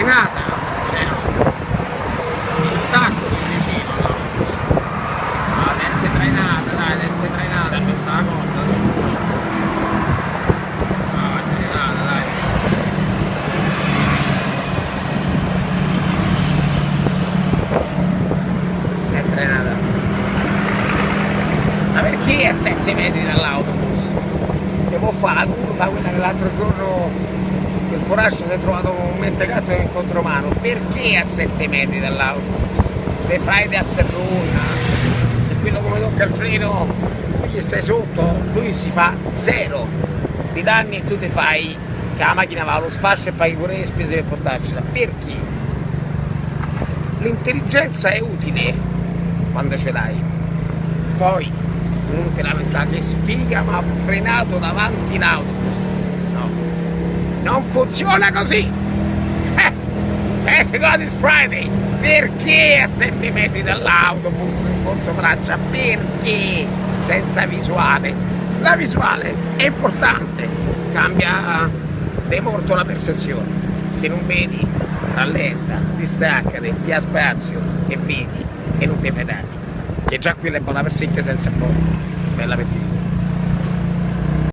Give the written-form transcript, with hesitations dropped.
trainata, cioè il stacco di vicino, no? No, deve essere trainata, dai, deve essere trainata, c'è sta la corda su. No, è trainata, dai. È trainata. Ma perché a 7 metri dall'autobus? Che può fare la curva, quella che l'altro giorno il Coraggio si è trovato un mentecato in contromano? Perché a 7 metri dall'autobus? The Friday afternoon, e quello come tocca il freno, tu gli stai sotto, lui si fa zero di danni e tu ti fai che la macchina va allo sfascio e paghi pure le spese per portarcela. Perché? L'intelligenza è utile quando ce l'hai, poi non te lamentare, che sfiga, ma ha frenato davanti l'autobus. No, non funziona così. Thank God it's Friday. Perché a 7 metri dall'autobus in Corso Francia? Perché? Senza visuale. La visuale è importante, cambia di molto la percezione. Se non vedi, rallenta, distaccati, via spazio e vedi e non ti fai danni. Che già quella è buona per secchia senza bocca. Bella per te.